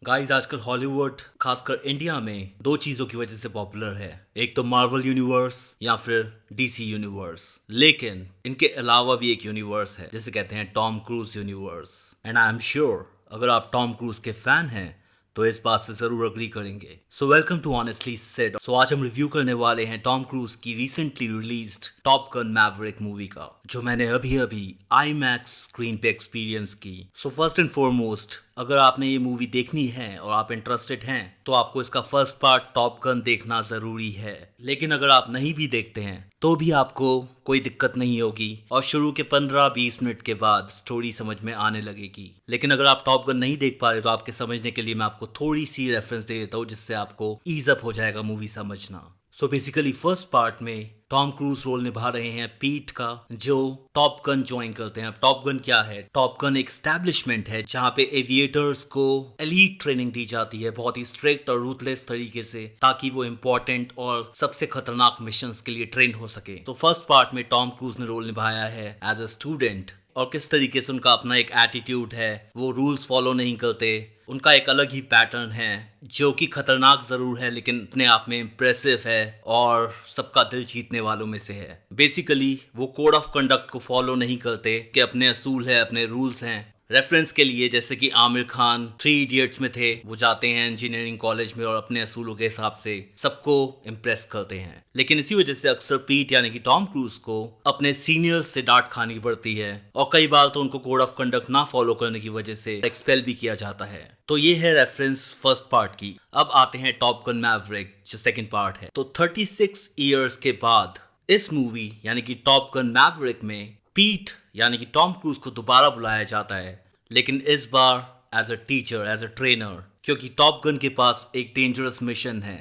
Guys आजकल Hollywood खासकर India में दो चीजों की वजह से पॉपुलर है। एक तो मार्वल यूनिवर्स या फिर डीसी यूनिवर्स। लेकिन इनके अलावा भी एक यूनिवर्स है जिसे कहते हैं Tom cruise universe. And I am sure अगर आप टॉम क्रूज के फैन हैं तो इस बात से जरूर अग्री करेंगे। So welcome to honestly said. सो आज हम रिव्यू करने वाले हैं टॉम क्रूज की recently released Top Gun Maverick movie का, जो मैंने अभी अभी IMAX स्क्रीन पे एक्सपीरियंस की। सो फर्स्ट एंड फॉरमोस्ट, अगर आपने ये मूवी देखनी है और आप इंटरेस्टेड हैं तो आपको इसका फर्स्ट पार्ट टॉप गन देखना जरूरी है। लेकिन अगर आप नहीं भी देखते हैं तो भी आपको कोई दिक्कत नहीं होगी और शुरू के 15-20 मिनट के बाद स्टोरी समझ में आने लगेगी। लेकिन अगर आप टॉप गन नहीं देख पा रहे तो आपके समझने के लिए मैं आपको थोड़ी सी रेफरेंस दे देता हूँ जिससे आपको ईज अप हो जाएगा मूवी समझना। सो बेसिकली फर्स्ट पार्ट में टॉम क्रूज रोल निभा रहे हैं पीट का, जो टॉप गन ज्वाइन करते हैं। अब टॉप गन क्या है? टॉप गन एक एस्टैब्लिशमेंट है जहाँ पे एविएटर्स को एलीट ट्रेनिंग दी जाती है बहुत ही स्ट्रिक्ट और रूथलेस तरीके से, ताकि वो इंपॉर्टेंट और सबसे खतरनाक मिशंस के लिए ट्रेन हो सके। तो फर्स्ट पार्ट में टॉम क्रूज ने रोल निभाया है एज अ स्टूडेंट, और किस तरीके से उनका अपना एक एटीट्यूड है, वो रूल्स फॉलो नहीं करते, उनका एक अलग ही पैटर्न है जो कि खतरनाक जरूर है लेकिन अपने आप में इम्प्रेसिव है और सबका दिल जीतने वालों में से है। बेसिकली वो कोड ऑफ कंडक्ट को फॉलो नहीं करते कि अपने असूल है, अपने रूल्स हैं। रेफरेंस के लिए जैसे कि आमिर खान 3 इडियट्स में थे, वो जाते हैं इंजीनियरिंग कॉलेज में और अपने असूलों के हिसाब से सबको इम्प्रेस करते हैं। लेकिन इसी वजह से अक्सर पीट यानी कि टॉम क्रूज को अपने सीनियर्स से डांट खानी पड़ती है और कई बार तो उनको कोड ऑफ कंडक्ट ना फॉलो करने की वजह से एक्सपेल भी किया जाता है। तो ये है रेफरेंस फर्स्ट पार्ट की। अब आते हैं टॉप गन मैवरिक जो सेकंड पार्ट है। तो 36 इयर्स के बाद इस मूवी यानी कि टॉप गन मैवरिक में पीट यानी कि टॉम क्रूज को दोबारा बुलाया जाता है, लेकिन इस बार as a teacher, as a trainer, क्योंकि टॉप गन के पास एक डेंजरस मिशन है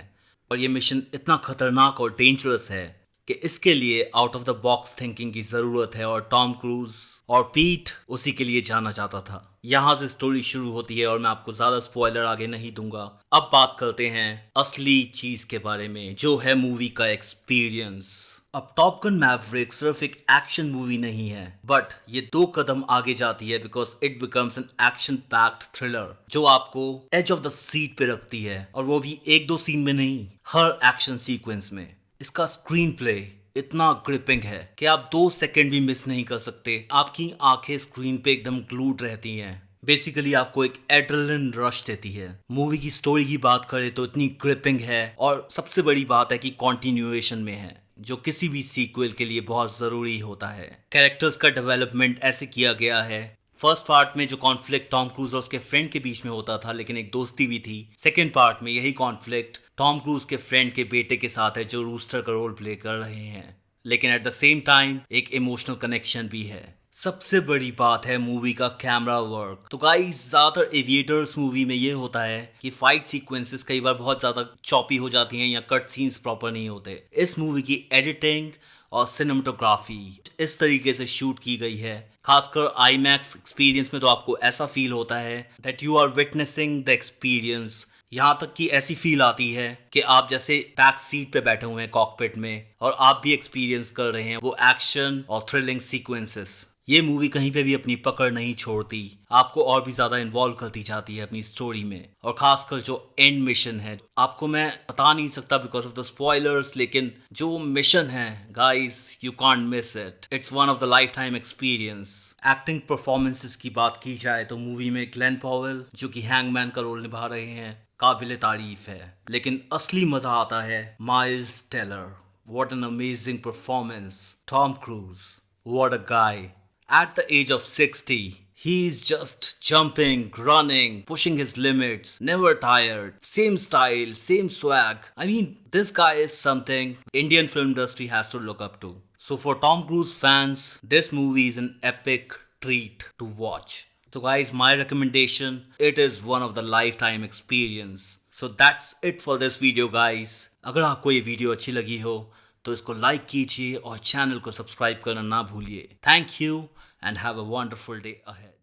और ये मिशन इतना खतरनाक और डेंजरस है कि इसके लिए out of the box thinking की जरूरत है और टॉम क्रूज और पीट उसी के लिए जाना चाहता था। यहाँ से स्टोरी शुरू होती है और मैं आपको ज्यादा स्पॉइलर आगे नहीं दूंगा। अब बात करते हैं असली चीज के बारे में जो है मूवी का एक्सपीरियंस। अब टॉप गन मैवरिक सिर्फ एक एक्शन मूवी नहीं है, बट ये 2 कदम आगे जाती है because it becomes an action packed thriller जो आपको एज ऑफ द सीट पे रखती है, और वो भी 1-2 सीन में नहीं, हर एक्शन सीक्वेंस में। इसका स्क्रीन प्ले इतना ग्रिपिंग है कि आप 2 सेकंड भी मिस नहीं कर सकते। आपकी आंखें स्क्रीन पे एकदम ग्लूड रहती हैं। बेसिकली आपको एक एड्रेनलिन रश देती है। मूवी की स्टोरी की बात करें तो इतनी ग्रिपिंग है और सबसे बड़ी बात है कि कॉन्टिन्यूएशन में है, जो किसी भी सीक्वल के लिए बहुत जरूरी होता है। कैरेक्टर्स का डेवलपमेंट ऐसे किया गया है। फर्स्ट पार्ट में जो कॉन्फ्लिक्ट टॉम क्रूज और उसके फ्रेंड के बीच में होता था लेकिन एक दोस्ती भी थी, सेकेंड पार्ट में यही कॉन्फ्लिक्ट टॉम क्रूज के फ्रेंड के बेटे के साथ है जो रूस्टर का रोल प्ले कर रहे हैं, लेकिन एट द सेम टाइम एक इमोशनल कनेक्शन भी है। सबसे बड़ी बात है मूवी का कैमरा वर्क। तो गाइस ज्यादातर एविएटर्स मूवी में ये होता है कि फाइट सीक्वेंसेस कई बार बहुत ज्यादा चॉपी हो जाती हैं या कट सीन्स प्रॉपर नहीं होते। इस मूवी की एडिटिंग और सिनेमेटोग्राफी इस तरीके से शूट की गई है, खासकर IMAX एक्सपीरियंस में तो आपको ऐसा फील होता है that you are witnessing the experience. यहाँ तक कि ऐसी फील आती है कि आप जैसे बैक सीट पे बैठे हुए हैं कॉकपिट में और आप भी एक्सपीरियंस कर रहे हैं वो एक्शन और थ्रिलिंग सीक्वेंसेस। ये मूवी कहीं पे भी अपनी पकड़ नहीं छोड़ती, आपको और भी ज्यादा इन्वॉल्व करती जाती है अपनी स्टोरी में। और खासकर जो एंड मिशन है, आपको मैं बता नहीं सकता बिकॉज ऑफ द स्पॉयलर्स, लेकिन जो मिशन है guys you can't miss it. It's one of the life time experience. Acting performances की बात की जाए तो मूवी में ग्लेन पॉवेल जो कि हैंगमैन का रोल निभा रहे हैं, काबिल तारीफ है। लेकिन असली मजा आता है Miles Teller. What an amazing performance. Tom Cruise, what a guy. At the age of 60, he's just jumping, running, pushing his limits, never tired, same style, same swag. I mean, this guy is something Indian film industry has to look up to. So for Tom Cruise fans, this movie is an epic treat to watch. So guys, my recommendation, it is one of the lifetime experience. So that's it for this video guys. अगर आपको ये video अच्छी लगी हो तो इसको like कीजिए और चैनल को सब्सक्राइब करना ना भूलिए। Thank you and have a wonderful day ahead.